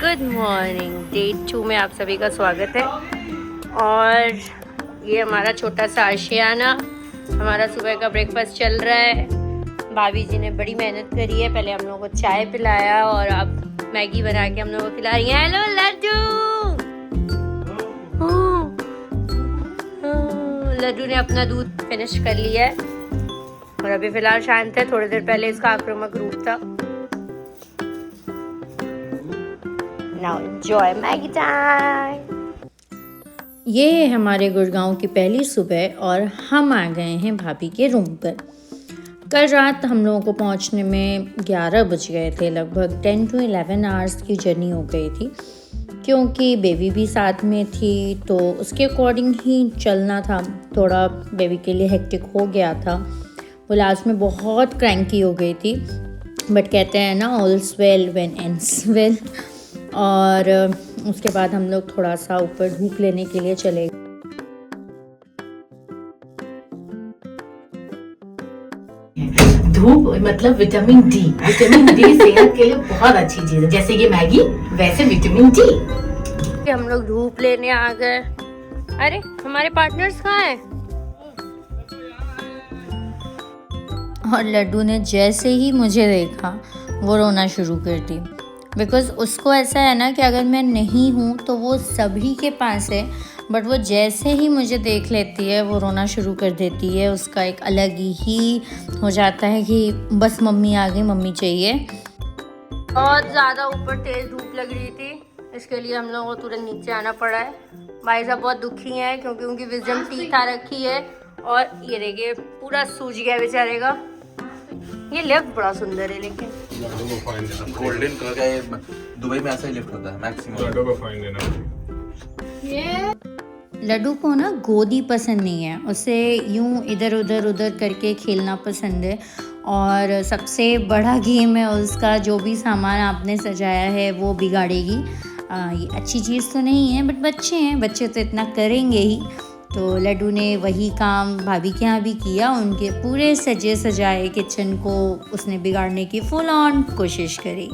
Good morning, day 2 में आप सभी का स्वागत है। और ये हमारा छोटा सा आशियाना, हमारा सुबह का ब्रेकफास्ट चल रहा है। भाभी जी ने बड़ी मेहनत करी है, पहले हम लोगों को चाय पिलाया और अब मैगी बना के हम लोगों को खिला रही है। हेलो लड्डू, लड्डू ने अपना दूध फिनिश कर लिया है और अभी फिलहाल शांत है। थोड़ी देर पहले इसका आक्रामक रूप था। Now enjoy Maggie time। ये है हमारे गुड़गांव की पहली सुबह और हम आ गए हैं भाभी के रूम पर। कल रात हम लोगों को पहुंचने में 11 बज गए थे। लगभग 10 to 11 आवर्स की जर्नी हो गई थी, क्योंकि बेबी भी साथ में थी तो उसके अकॉर्डिंग ही चलना था। थोड़ा बेबी के लिए हेक्टिक हो गया था। वो लास्ट में बहुत क्रैंकी हो गई थी, बट कहते हैं ना, ऑल्स वेल व्हेन एंड्स वेल। और उसके बाद हम लोग थोड़ा सा ऊपर धूप लेने के लिए चले गए। धूप मतलब विटामिन डी। विटामिन डी सेहत के लिए बहुत अच्छी चीज है। जैसे ये मैगी, वैसे विटामिन डी। हम लोग धूप लेने आ गए। अरे हमारे पार्टनर्स कहाँ हैं? और लड्डू ने जैसे ही मुझे देखा वो रोना शुरू कर दी। बिकॉज़ उसको ऐसा है ना कि अगर मैं नहीं हूँ तो वो सभी के पास है, बट वो जैसे ही मुझे देख लेती है वो रोना शुरू कर देती है। उसका एक अलग ही हो जाता है कि बस मम्मी आ गई, मम्मी चाहिए। बहुत ज़्यादा ऊपर तेज़ धूप लग रही थी, इसके लिए हम लोगों को तुरंत नीचे आना पड़ा है। भाई साहब बहुत दुखी हैं क्योंकि उनकी विजडम टीथ आ रखी है और ये देखिए पूरा सूज गया बेचारे का। ये लिफ्ट बड़ा सुंदर है, लेकिन गोल्डन कलर का ये दुबई में ऐसा ही लिफ्ट होता है मैक्सिमम। लड्डू को ना गोदी पसंद नहीं है, उसे यूं इधर उधर करके खेलना पसंद है। और सबसे बड़ा गेम है उसका, जो भी सामान आपने सजाया है वो बिगाड़ेगी। ये अच्छी चीज़ तो नहीं है, बट बच्चे हैं, बच्चे तो इतना करेंगे ही। तो लड्डू ने वही काम भाभी के यहाँ भी किया। उनके पूरे सजे सजाए किचन को उसने बिगाड़ने की फुल ऑन कोशिश करी।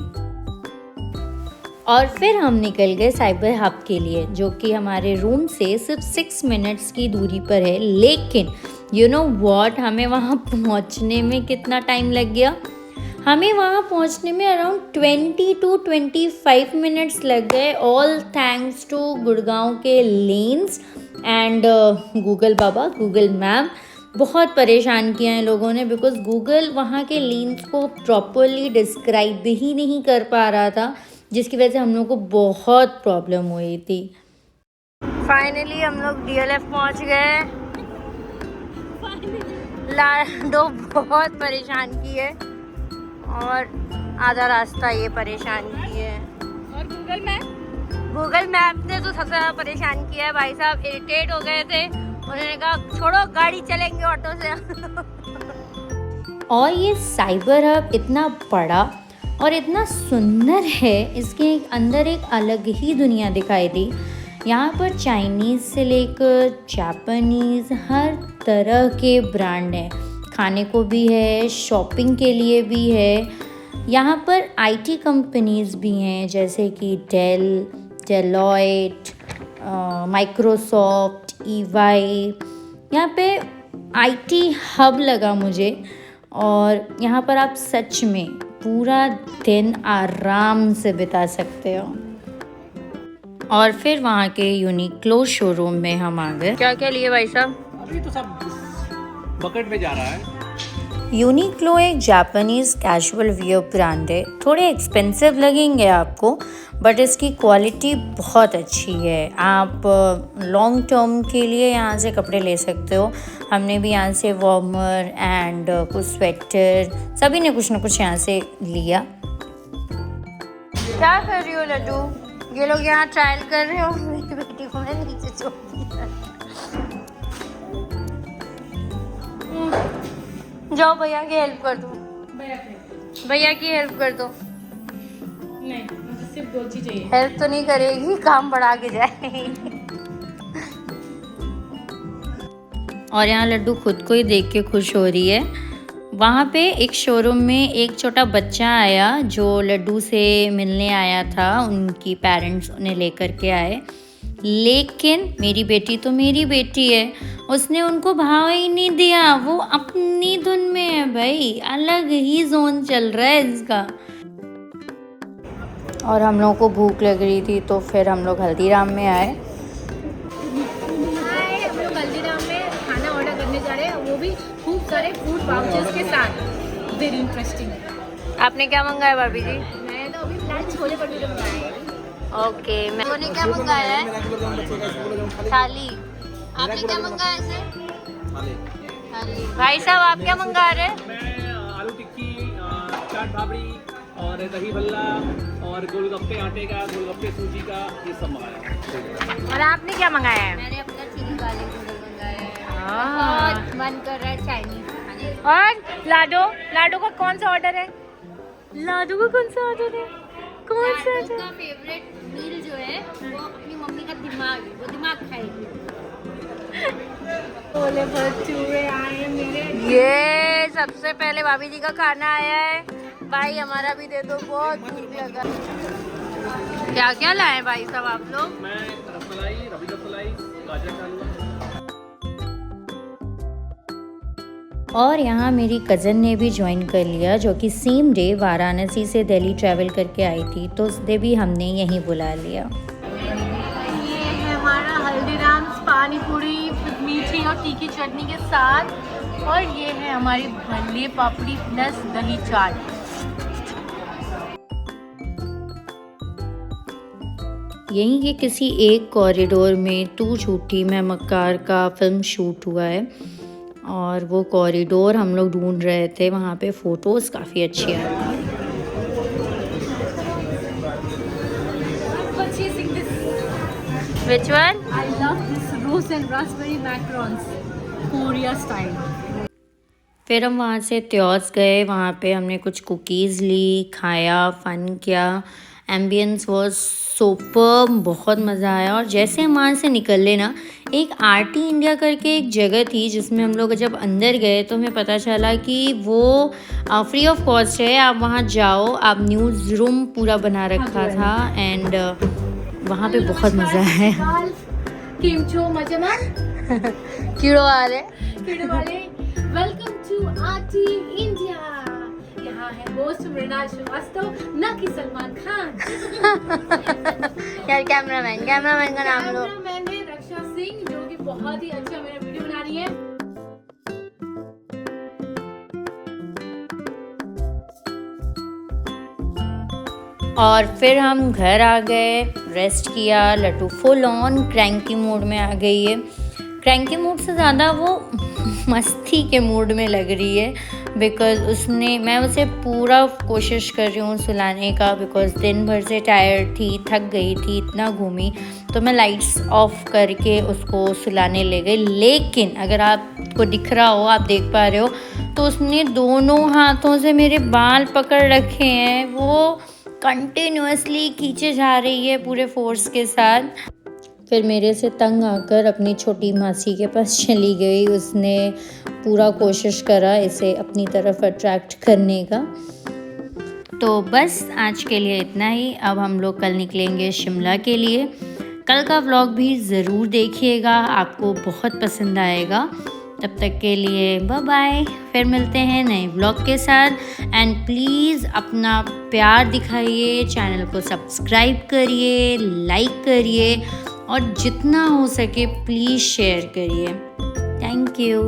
और फिर हम निकल गए साइबर हब के लिए, जो कि हमारे रूम से सिर्फ 6 मिनट्स की दूरी पर है। लेकिन यू नो व्हाट, हमें वहाँ पहुँचने में कितना टाइम लग गया? हमें वहाँ पहुँचने में अराउंड 20 to 25 मिनट्स लग गए। ऑल थैंक्स टू गुड़गांव के lens and Google Baba, Google map. बहुत परेशान किया है लोगों ने, बिकॉज गूगल वहाँ के लेन्स को प्रॉपरली डिस्क्राइब ही नहीं कर पा रहा था, जिसकी वजह से हम लोग को बहुत प्रॉब्लम हुई थी। फाइनली हम लोग DLF पहुँच गए। लाडो बहुत परेशान की है और आधा रास्ता ये परेशान की है। और गूगल मैप ने तो सबसे ज़्यादा परेशान किया है। भाई साहब इरिटेट हो गए थे, उन्होंने कहा छोड़ो गाड़ी, चलेंगे ऑटो से। और ये साइबर हब इतना बड़ा और इतना सुंदर है, इसके अंदर एक अलग ही दुनिया दिखाई दी। यहाँ पर चाइनीज़ से लेकर जापानीज़ हर तरह के ब्रांड हैं। खाने को भी है, शॉपिंग के लिए भी है। यहाँ पर IT कंपनीज़ भी हैं, जैसे कि डेल, डेलॉयट, माइक्रोसॉफ्ट, EY। यहाँ पे IT हब लगा मुझे। और यहाँ पर आप सच में पूरा दिन आराम से बिता सकते हो। और फिर वहाँ के यूनिक्लो शोरूम में हम आ गए। क्या क्या लिए भाई साहब? अभी तो सब बकेट में जा रहा है। यूनिक्लो एक जापानीज़ कैजुअल वियर ब्रांड है। थोड़े एक्सपेंसिव लगेंगे आपको, बट इसकी क्वालिटी बहुत अच्छी है। आप लॉन्ग टर्म के लिए यहाँ से कपड़े ले सकते हो। हमने भी यहाँ से वार्मर एंड कुछ स्वेटर, सभी ने कुछ ना कुछ यहाँ से लिया। क्या कर रही हो लड्डू? ये लोग यहाँ ट्रायल कर रहे हो, मेरी बेटी को मैं नीचे छोड़ दिया। जाओ भैया की हेल्प कर दो। भैया की हेल्प कर दो। नहीं, मुझे सिर्फ 2 चीज़ चाहिए। हेल्प तो नहीं करेगी, काम बढ़ा के जाएगी। और यहाँ लड्डू खुद को ही देख के खुश हो रही है। वहाँ पे एक शोरूम में एक छोटा बच्चा आया जो लड्डू से मिलने आया था, उनकी पेरेंट्स उन्हें लेकर के आए, लेकिन मेरी बेटी तो मेरी बेटी है, उसने उनको भाव ही नहीं दिया। वो अपनी धुन में है भाई, अलग ही जोन चल रहा है इसका। और हम लोगों को भूख लग रही थी तो फिर हम लोग हल्दीराम में आए। हम लोग हल्दीराम में खाना ऑर्डर करने जा रहे हैं, वो भी खूब सारे फूड वाउचर्स के साथ। वेरी इंटरेस्टिंग है। आपने क्या मंगाया भाभी जी? मैं तो अभी फिलहाल छोले भटूरे मंगाए हैं। ओके, मैंने क्या मंगाया है? थाली। आपने क्या मंगाया सर? थाली। भाई साहब आप क्या मंगा रहे हैं? मैं आलू टिक्की, चाट भाबड़ी और दही भल्ला और गोलगप्पे आटे का, गोलगप्पे सूजी का, ये सब मंगाया। और आपने क्या मंगाया है? मैंने अपना चिली गार्लिक नूडल मंगाया है। हाँ। बहुत मन कर रहा है चाइनीज खाने का। और लाडो का कौन सा ऑर्डर है? लाडो का कौन सा ऑर्डर है? कौन सा? उसका फेवरेट मील जो है वो अपनी मम्मी का दिमाग है, वो दिमाग खाएगी। छोले भटूरे आए हैं मेरे। ये सबसे पहले भाभी जी का खाना आया है। भाई हमारा भी दे दो, बहुत भूख लगा। क्या क्या लाए भाई साहब आप लोग? मैं रसमलाई, रबड़ी रसमलाई, गाजर का हलवा। और यहाँ मेरी कज़न ने भी ज्वाइन कर लिया, जो कि सेम डे वाराणसी से दिल्ली ट्रैवल करके आई थी, तो उसने भी हमने यहीं बुला लिया। ये है हमारा हल्दीराम्स पानी पूरी मीठी और तीखी चटनी के साथ, और ये है हमारी भल्ले पापड़ी प्लस दही चाट। यहीं के किसी एक कॉरिडोर में तू झूठी मैं मक्कार का फिल्म शूट हुआ है, और वो कॉरिडोर हम लोग ढूंढ रहे थे। वहाँ पे फ़ोटोज़ काफ़ी अच्छी आती हैं। Which one? I love this rose and raspberry macarons, Korea style. फिर हम वहाँ से त्योस गए, वहाँ पे हमने कुछ कुकीज़ ली, खाया, फ़न किया। एम्बियंस वॉज सुपर, बहुत मज़ा आया। और जैसे हम वहाँ से निकले ना, एक आरटी इंडिया करके एक जगह थी जिसमें हम लोग जब अंदर गए तो हमें पता चला कि वो फ्री ऑफ कॉस्ट है। आप वहाँ जाओ, आप न्यूज़ रूम पूरा बना रखा था, एंड वहाँ पे बहुत मज़ा आया। किमचो मजमा कीड़ो वाले वेलकम टू आरटी इंडिया। यहाँ है होस्ट मृणाल श्रीवास्तव, न कि सलमान खान। यार कैमरामैन का नाम लो। कैमरामैन है रक्षा सिंह, जो कि बहुत ही अच्छा मेरा वीडियो बना रही है। और फिर हम घर आ गए, रेस्ट किया। Laddu full on cranky mood में आ गई है। क्रैंकी मूड से ज़्यादा वो मस्ती के मूड में लग रही है, बिकॉज़ मैं उसे पूरा कोशिश कर रही हूँ सुलाने का, बिकॉज़ दिन भर से टायर्ड थी, थक गई थी, इतना घूमी, तो मैं लाइट्स ऑफ करके उसको सुलाने ले गई। लेकिन अगर आपको दिख रहा हो, आप देख पा रहे हो, तो उसने दोनों हाथों से मेरे बाल पकड़ रखे हैं। वो कंटिन्यूअसली खींचे जा रही है पूरे फोर्स के साथ। फिर मेरे से तंग आकर अपनी छोटी मासी के पास चली गई। उसने पूरा कोशिश करा इसे अपनी तरफ अट्रैक्ट करने का। तो बस आज के लिए इतना ही। अब हम लोग कल निकलेंगे शिमला के लिए। कल का व्लॉग भी ज़रूर देखिएगा, आपको बहुत पसंद आएगा। तब तक के लिए बाय बाय। फिर मिलते हैं नए व्लॉग के साथ। एंड प्लीज़ अपना प्यार दिखाइए, चैनल को सब्सक्राइब करिए, लाइक करिए, और जितना हो सके प्लीज़ शेयर करिए। Thank you.